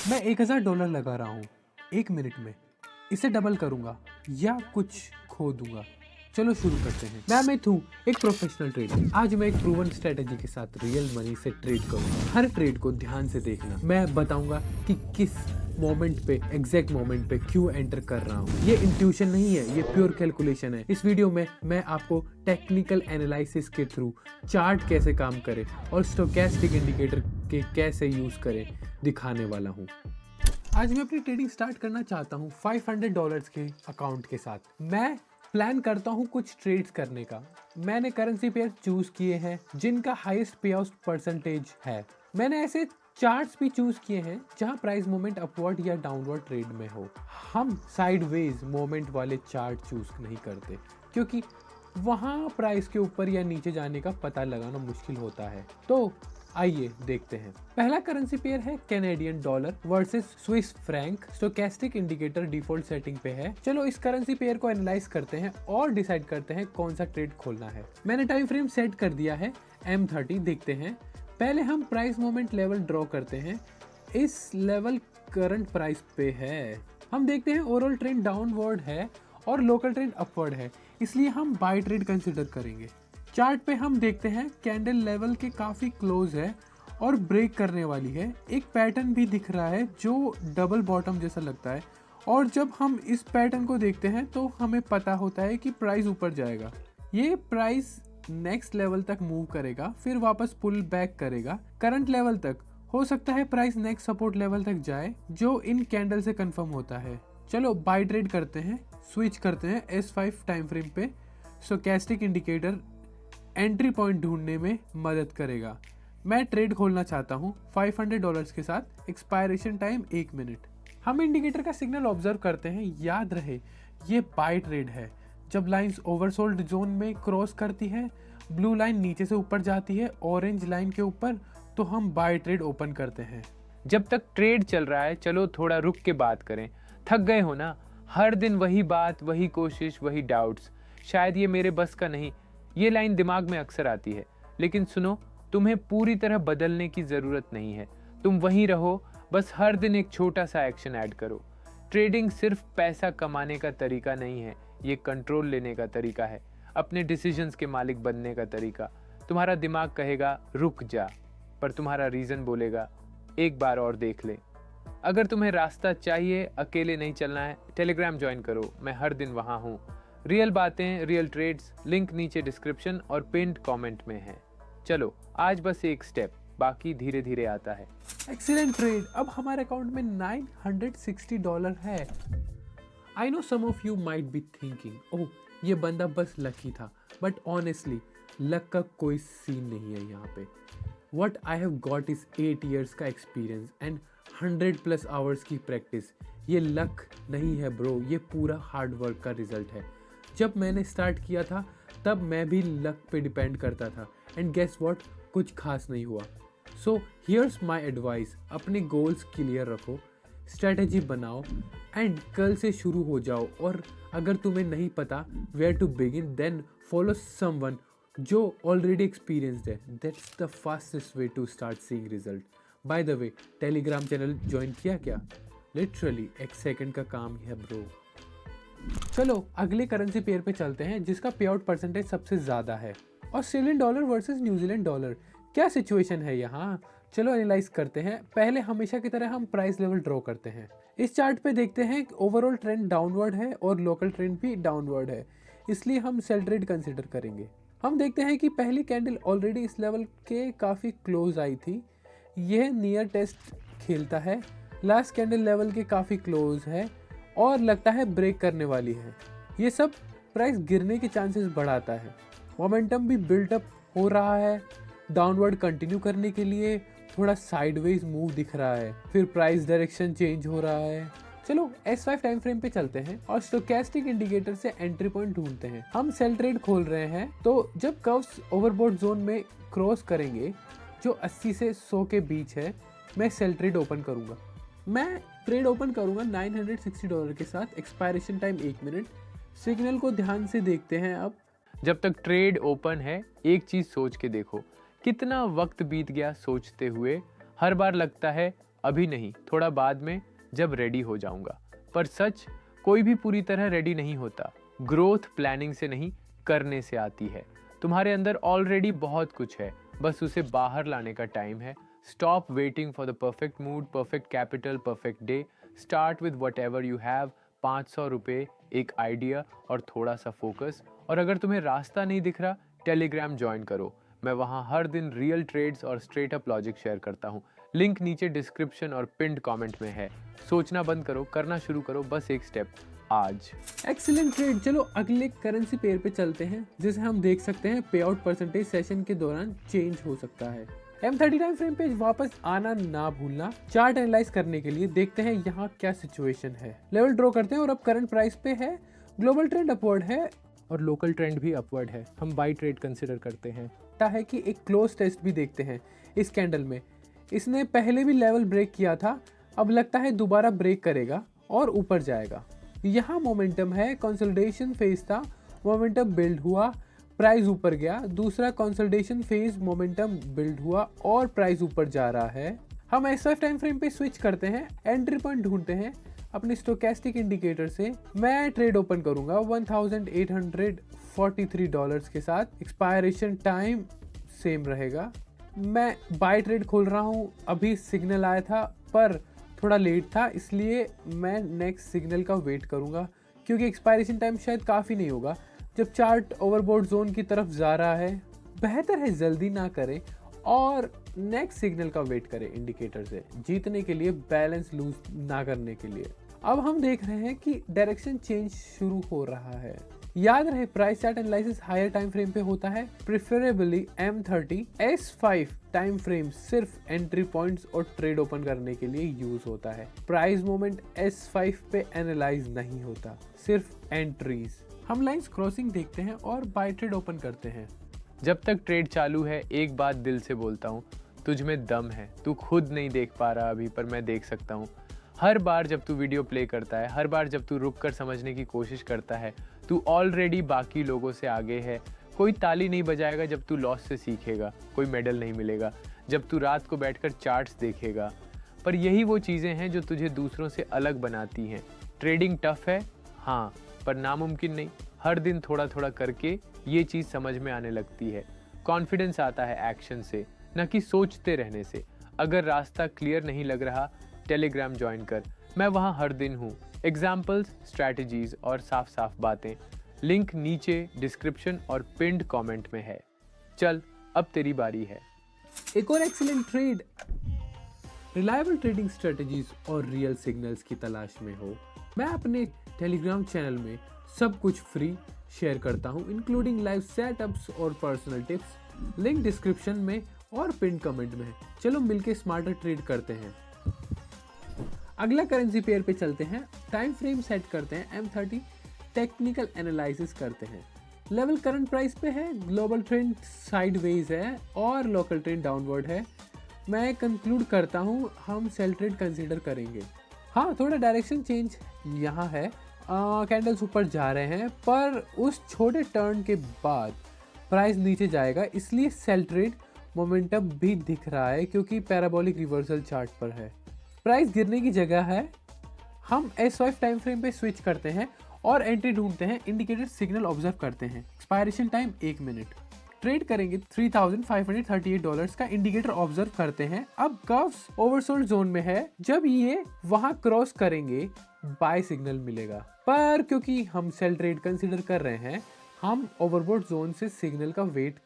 मैं $1000 लगा रहा हूँ 1 मिनट में। इसे डबल करूँगा या कुछ खो दूंगा। चलो शुरू करते हैं। मैं अमित हूँ, एक प्रोफेशनल ट्रेडर। आज मैं एक प्रूवन स्ट्रेटेजी के साथ रियल मनी से ट्रेड करूँगा। हर ट्रेड को ध्यान से देखना। मैं बताऊंगा कि किस मोमेंट पे, एग्जैक्ट मोमेंट पे क्यों एंटर कर रहा हूँ। ये इंट्यूशन नहीं है, ये प्योर कैलकुलेशन है। इस वीडियो में मैं आपको टेक्निकल एनालिसिस के थ्रू चार्ट कैसे काम करे और स्टोकेस्टिक इंडिकेटर के कैसे यूज करे दिखाने वाला हूँ। आज मैं अपनी ट्रेडिंग स्टार्ट करना चाहता हूँ $500 के अकाउंट के साथ। मैं प्लान करता हूँ कुछ ट्रेड्स करने का। मैंने करेंसी पेयर चूज किए हैं जिनका हाईएस्ट पे आउट परसेंटेज है। मैंने ऐसे चार्ट्स भी चूज किए हैं जहां प्राइस मूवमेंट अपवर्ड या डाउनवर्ड ट्रेड में हो। हम साइडवेज मूवमेंट वाले चार्ट चूज नहीं करते क्योंकि वहां प्राइस के ऊपर या नीचे जाने का पता लगाना मुश्किल होता है। तो आइए देखते हैं। पहला करेंसी पेयर है Canadian dollar versus Swiss franc. Stochastic indicator default setting पे है। चलो इस करेंसी पेयर को एनालाइज करते हैं और डिसाइड करते हैं कौन सा ट्रेड खोलना है। मैंने टाइम फ्रेम सेट कर दिया है M30। देखते हैं। पहले हम प्राइस मोमेंट लेवल ड्रॉ करते हैं। इस लेवल करंट प्राइस पे है। हम देखते हैं ओवरऑल ट्रेंड डाउनवर्ड है और लोकल ट्रेंड अपवर्ड है, इसलिए हम बाय ट्रेड कंसिडर करेंगे। चार्ट पे हम देखते हैं कैंडल लेवल के काफ़ी क्लोज है और ब्रेक करने वाली है। एक पैटर्न भी दिख रहा है जो डबल बॉटम जैसा लगता है और जब हम इस पैटर्न को देखते हैं तो हमें पता होता है कि प्राइस ऊपर जाएगा। ये प्राइस नेक्स्ट लेवल तक मूव करेगा, फिर वापस पुल बैक करेगा करंट लेवल तक। हो सकता है प्राइस नेक्स्ट सपोर्ट लेवल तक जाए जो इन कैंडल से कंफर्म होता है। चलो बाय ट्रेड करते हैं। स्विच करते हैं S5 टाइम फ्रेम पे। स्टोकेस्टिक इंडिकेटर एंट्री पॉइंट ढूंढने में मदद करेगा। मैं ट्रेड खोलना चाहता हूँ $500 के साथ। Expiration time 1 minute. हम इंडिकेटर का सिग्नल ऑब्जर्व करते हैं। याद रहे ये बाय ट्रेड है। जब लाइंस ओवरसोल्ड जोन में क्रॉस करती है, ब्लू लाइन नीचे से ऊपर जाती है ऑरेंज लाइन के ऊपर, तो हम बाय ट्रेड ओपन करते हैं। जब तक ट्रेड चल रहा है चलो थोड़ा रुक के बात करें। थक गए हो ना? हर दिन वही बात, वही कोशिश, वही डाउट्स। शायद ये मेरे बस का नहीं। ये लाइन दिमाग में अक्सर आती है, लेकिन सुनो, तुम्हें पूरी तरह बदलने की जरूरत नहीं है। तुम वहीं रहो, बस हर दिन एक छोटा सा एक्शन ऐड करो। ट्रेडिंग सिर्फ पैसा कमाने का तरीका नहीं है, ये कंट्रोल लेने का तरीका है, अपने डिसीजंस के मालिक बनने का तरीका। तुम्हारा दिमाग कहेगा रुक जा, पर तुम्हारा रीजन बोलेगा एक बार और देख ले। अगर तुम्हें रास्ता चाहिए, अकेले नहीं चलना है, टेलीग्राम ज्वाइन करो। मैं हर दिन वहाँ हूँ। रियल बातें, रियल ट्रेड्स, लिंक नीचे डिस्क्रिप्शन और पिन्ड कमेंट में है। चलो आज बस एक स्टेप, बाकी धीरे धीरे आता है। Excellent trade. अब हमारे अकाउंट में $960 है। I know some of you might be thinking, oh ये बंदा बस लकी था, बट ऑनेस्टली लक का कोई सीन नहीं है यहाँ पे। What I have got is 8 years का एक्सपीरियंस एंड 100+ आवर्स की प्रैक्टिस। ये लक नहीं है ब्रो, ये पूरा हार्ड वर्क का रिजल्ट है। जब मैंने स्टार्ट किया था तब मैं भी लक पे डिपेंड करता था एंड गेस व्हाट, कुछ खास नहीं हुआ। सो हियर्स माई एडवाइस, अपने गोल्स क्लियर रखो, स्ट्रेटेजी बनाओ एंड कल से शुरू हो जाओ। और अगर तुम्हें नहीं पता where to begin, then follow someone जो ऑलरेडी एक्सपीरियंस्ड है। That's the fastest way to start seeing result. By the way, Telegram channel join किया क्या? लिटरली 1 सेकंड का काम है ब्रो। चलो अगले करेंसी पेयर पे चलते हैं जिसका पे आउट परसेंटेज सबसे ज़्यादा है। Australian dollar versus New Zealand dollar. क्या सिचुएशन है यहाँ? चलो एनालाइज करते हैं। पहले हमेशा की तरह हम प्राइस लेवल ड्रॉ करते हैं। इस चार्ट पे देखते हैं ओवरऑल ट्रेंड डाउनवर्ड है और लोकल ट्रेंड भी डाउनवर्ड है, इसलिए हम सेल ट्रेड कंसिडर करेंगे। हम देखते हैं कि पहली कैंडल ऑलरेडी इस लेवल के काफ़ी क्लोज आई थी। यह नियर टेस्ट खेलता है। लास्ट कैंडल लेवल के काफ़ी क्लोज है और लगता है ब्रेक करने वाली है। ये सब प्राइस गिरने के चांसेस बढ़ाता है। मोमेंटम भी बिल्टअप हो रहा है। डाउनवर्ड कंटिन्यू करने के लिए थोड़ा साइडवेज मूव दिख रहा है, फिर प्राइस डायरेक्शन चेंज हो रहा है। चलो S5 टाइम फ्रेम पे चलते हैं और स्टोकेस्टिक इंडिकेटर से एंट्री पॉइंट ढूंढते हैं। हम सेल ट्रेड खोल रहे हैं, तो जब कर्व्स ओवरबॉट जोन में क्रॉस करेंगे जो 80 से 100 के बीच है, मैं सेल ट्रेड ओपन करूंगा। मैं ट्रेड ओपन करूंगा $960 के साथ। Expiration time 1 minute. सिग्नल को ध्यान से देखते हैं। अब जब तक ट्रेड ओपन है, एक चीज सोच के देखो, कितना वक्त बीत गया सोचते हुए। हर बार लगता है अभी नहीं, थोड़ा बाद में, जब रेडी हो जाऊंगा। पर सच, कोई भी पूरी तरह रेडी नहीं होता। ग्रोथ प्लानिंग से नहीं, करने से आती है। तुम्हारे अंदर ऑलरेडी बहुत कुछ है, बस उसे बाहर लाने का टाइम है। Stop waiting for the perfect mood, perfect capital, perfect day. Start with what ever you have. 500 रुपये, एक आइडिया और थोड़ा सा फोकस। और अगर तुम्हें रास्ता नहीं दिख रहा, टेलीग्राम ज्वाइन करो। मैं वहाँ हर दिन रियल ट्रेड्स और स्ट्रेट अप लॉजिक शेयर करता हूँ। लिंक नीचे डिस्क्रिप्शन और पिंड कमेंट में है। सोचना बंद करो, करना शुरू करो, बस एक स्टेप आज। Excellent trade. चलो अगले करेंसी पेयर पे चलते हैं, जिसे हम देख सकते हैं पे आउट परसेंटेज सेशन के दौरान चेंज हो सकता है। M30 टाइम फ्रेम पे वापस आना ना भूलना। चार्ट एनालाइज करने के लिए देखते हैं यहाँ क्या सिचुएशन है। लेवल ड्रॉ करते हैं और अब करंट प्राइस पे है। ग्लोबल ट्रेंड अपवर्ड है और लोकल ट्रेंड भी अपवर्ड है। हम बाई ट्रेड कंसिडर करते हैं। है कि एक क्लोज टेस्ट भी देखते हैं इस कैंडल में। इसने पहले भी लेवल ब्रेक किया था, अब लगता है दोबारा ब्रेक करेगा और ऊपर जाएगा। यहाँ मोमेंटम है, कंसोलिडेशन फेज था, मोमेंटम बिल्ड हुआ, प्राइस ऊपर गया। दूसरा कंसोलिडेशन फेज, मोमेंटम बिल्ड हुआ और प्राइस ऊपर जा रहा है। हम S5 टाइम फ्रेम पे स्विच करते हैं, एंट्री पॉइंट ढूंढते हैं अपने स्टोकेस्टिक इंडिकेटर से। मैं ट्रेड ओपन करूंगा $1843 के साथ। एक्सपायरेशन टाइम सेम रहेगा। मैं बाय ट्रेड खोल रहा हूँ। अभी सिग्नल आया था पर थोड़ा लेट था, इसलिए मैं नेक्स्ट सिग्नल का वेट करूँगा, क्योंकि एक्सपायरेशन टाइम शायद काफ़ी नहीं होगा जब चार्ट ओवरबोट जोन की तरफ जा रहा है। बेहतर है जल्दी ना करें और नेक्स्ट सिग्नल का वेट करें इंडिकेटर से, जीतने के लिए, बैलेंस लूज ना करने के लिए। अब हम देख रहे हैं कि डायरेक्शन चेंज शुरू हो रहा है। याद रहे, price chart analysis higher time frame पे होता है, preferably M30। S5 time frame सिर्फ एंट्री पॉइंट्स और ट्रेड ओपन करने के लिए यूज होता है। प्राइस मोमेंट S5 पे एनालाइज नहीं होता, सिर्फ एंट्रीज। हम लाइंस क्रॉसिंग देखते हैं और बाय ट्रेड ओपन करते हैं। जब तक ट्रेड चालू है, एक बात दिल से बोलता हूँ, तुझ में दम है। तू खुद नहीं देख पा रहा अभी, पर मैं देख सकता हूँ। हर बार जब तू वीडियो प्ले करता है, हर बार जब तू रुक कर समझने की कोशिश करता है, तू ऑलरेडी बाकी लोगों से आगे है। कोई ताली नहीं बजाएगा जब तू लॉस से सीखेगा, कोई मेडल नहीं मिलेगा जब तू रात को बैठकर चार्ट्स देखेगा। पर यही वो चीज़ें हैं जो तुझे दूसरों से अलग बनाती हैं। ट्रेडिंग टफ है, हाँ, पर नामुमकिन नहीं। हर दिन थोड़ा थोड़ा करके ये चीज़ समझ में आने लगती है। कॉन्फिडेंस आता है एक्शन से, न कि सोचते रहने से। अगर रास्ता क्लियर नहीं लग रहा, टेलीग्राम ज्वाइन कर, मैं वहाँ हर दिन हूँ। एग्जाम्पल्स, स्ट्रैटेजीज और साफ साफ बातें। लिंक नीचे डिस्क्रिप्शन और पिंड कमेंट में है। चल, अब तेरी बारी है। एक और excellent trade. Reliable trading strategies और रियल सिग्नल्स की तलाश में हो, मैं अपने टेलीग्राम चैनल में सब कुछ फ्री शेयर करता हूँ, इंक्लूडिंग लाइव सेटअप्स और पर्सनल टिप्स। लिंक डिस्क्रिप्शन में और पिन कमेंट में है। चलो मिलके स्मार्टर ट्रेड करते हैं। अगला करेंसी पेयर पे चलते हैं। टाइम फ्रेम सेट करते हैं M30, टेक्निकल एनालिसिस करते हैं। लेवल करंट प्राइस पे है, ग्लोबल ट्रेंड साइडवेज है और लोकल ट्रेंड डाउनवर्ड है। मैं कंक्लूड करता हूँ हम सेल ट्रेड कंसीडर करेंगे। हाँ, थोड़ा डायरेक्शन चेंज यहाँ है, कैंडल्स ऊपर जा रहे हैं, पर उस छोटे टर्न के बाद प्राइस नीचे जाएगा, इसलिए सेल ट्रेड मोमेंटम भी दिख रहा है क्योंकि पैराबोलिक रिवर्सल चार्ट पर है। प्राइस गिरने की जगह है। हम S5 टाइम फ्रेम पे स्विच करते हैं और एंट्री ढूंढते हैं, इंडिकेटर सिग्नल ऑब्जर्व करते हैं। Expiration time 1 minute. ट्रेड करेंगे $3,538 का, इंडिकेटर ऑब्जर्व करते हैं। अब कर्व्स ओवरसोल्ड जोन में है, जब ये वहां क्रॉस करेंगे बाय सिग्नल मिलेगा, पर क्योंकि हम सेल ट्रेड कंसीडर कर रहे हैं, हम ओवरबोट जोन से सिग्नल का वेट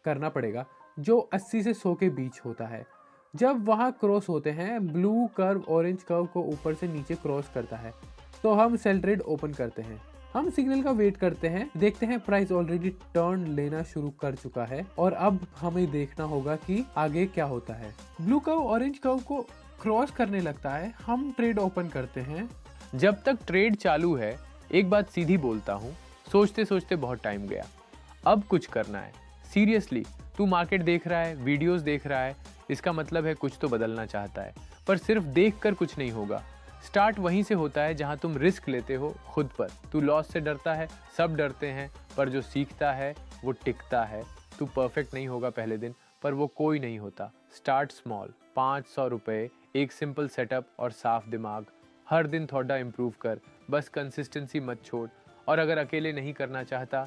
करना पड़ेगा जो 80 से 100 के बीच होता है। जब वहाँ क्रॉस होते हैं, ब्लू कर्व ऑरेंज कर्व को ऊपर से नीचे क्रॉस करता है, तो हम सेल ट्रेड ओपन करते हैं। हम सिग्नल का वेट करते हैं, देखते हैं प्राइस ऑलरेडी टर्न लेना शुरू कर चुका है और अब हमें देखना होगा कि आगे क्या होता है। ब्लू कर्व ऑरेंज कर्व को क्रॉस करने लगता है, हम ट्रेड ओपन करते हैं। जब तक ट्रेड चालू है, एक बात सीधी बोलता हूँ, सोचते सोचते बहुत टाइम गया। अब कुछ करना है। सीरियसली, तू मार्केट देख रहा है, वीडियोस देख रहा है, इसका मतलब है कुछ तो बदलना चाहता है। पर सिर्फ देखकर कुछ नहीं होगा। स्टार्ट वहीं से होता है जहां तुम रिस्क लेते हो खुद पर। तू लॉस से डरता है, सब डरते हैं, पर जो सीखता है वो टिकता है। तू परफेक्ट नहीं होगा पहले दिन, पर वो कोई नहीं होता। स्टार्ट स्मॉल, 500 रुपये, एक सिंपल सेटअप और साफ दिमाग। हर दिन थोड़ा इम्प्रूव कर, बस कंसिस्टेंसी मत छोड़। और अगर अकेले नहीं करना चाहता,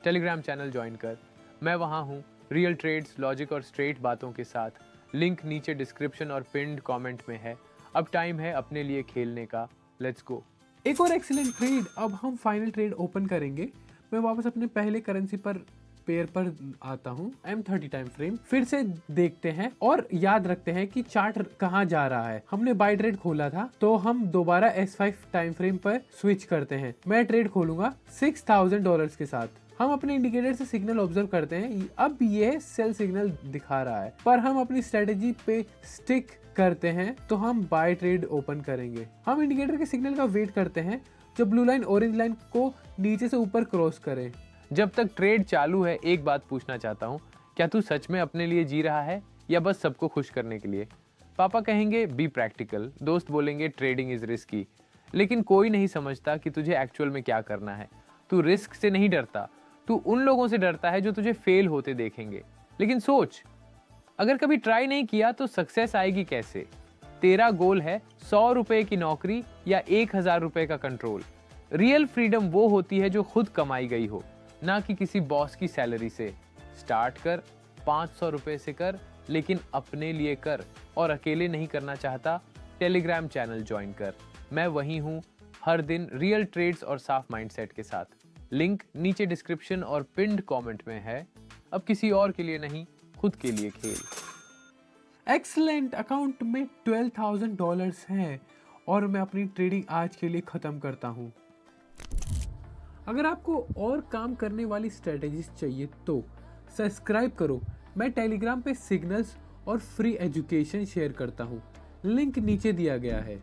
टेलीग्राम चैनल ज्वाइन कर। मैं वहाँ हूँ, रियल ट्रेड्स, लॉजिक और स्ट्रेट बातों के साथ। लिंक नीचे डिस्क्रिप्शन और पिन्ड कमेंट में है। अब टाइम है अपने लिए खेलने का, लेट्स गो। एक और एक्सीलेंट ट्रेड। अब हम फाइनल ट्रेड ओपन करेंगे। मैं वापस अपने पहले करेंसी पर पेयर पर आता हूँ, M30 टाइम फ्रेम। फिर से देखते हैं और याद रखते हैं कि चार्ट कहाँ जा रहा है। हमने बाय ट्रेड खोला था, तो हम दोबारा S5 टाइम फ्रेम पर स्विच करते हैं। मैं ट्रेड खोलूंगा $6000 के साथ। हम अपने इंडिकेटर से सिग्नल ऑब्जर्व करते हैं। अब ये सेल सिग्नल दिखा रहा है, पर हम अपनी स्ट्रेटेजी पे स्टिक करते हैं, तो हम बाय ट्रेड ओपन करेंगे। हम इंडिकेटर के सिग्नल का वेट करते हैं जब ब्लू लाइन ऑरेंज लाइन को नीचे से ऊपर क्रॉस करे। जब तक ट्रेड चालू है, एक बात पूछना चाहता हूँ, क्या तू सच में अपने लिए जी रहा है या बस सबको खुश करने के लिए? पापा कहेंगे बी प्रैक्टिकल, दोस्त बोलेंगे ट्रेडिंग इज रिस्की, लेकिन कोई नहीं समझता कि तुझे एक्चुअल में क्या करना है। तू रिस्क से नहीं डरता, तू उन लोगों से डरता है जो तुझे फेल होते देखेंगे। लेकिन सोच, अगर कभी ट्राई नहीं किया तो सक्सेस आएगी कैसे? तेरा गोल है 100 रुपए की नौकरी या 1000 रुपए का कंट्रोल। रियल फ्रीडम वो होती है जो खुद कमाई गई हो, ना कि किसी बॉस की सैलरी से। स्टार्ट कर, 500 रुपए से कर, लेकिन अपने लिए कर। और अकेले नहीं करना चाहता, टेलीग्राम चैनल ज्वाइन कर। मैं वहीं हूँ, हर दिन रियल ट्रेड्स और साफ माइंडसेट के साथ। लिंक नीचे डिस्क्रिप्शन और पिन्ड कमेंट में है। अब किसी और के लिए नहीं, खुद के लिए खेल। एक्सीलेंट। अकाउंट में $12,000 हैं और मैं अपनी ट्रेडिंग आज के लिए ख़त्म करता हूँ। अगर आपको और काम करने वाली स्ट्रेटेजीज चाहिए तो सब्सक्राइब करो। मैं टेलीग्राम पे सिग्नल्स और फ्री एजुकेशन शेयर करता हूँ। लिंक नीचे दिया गया है।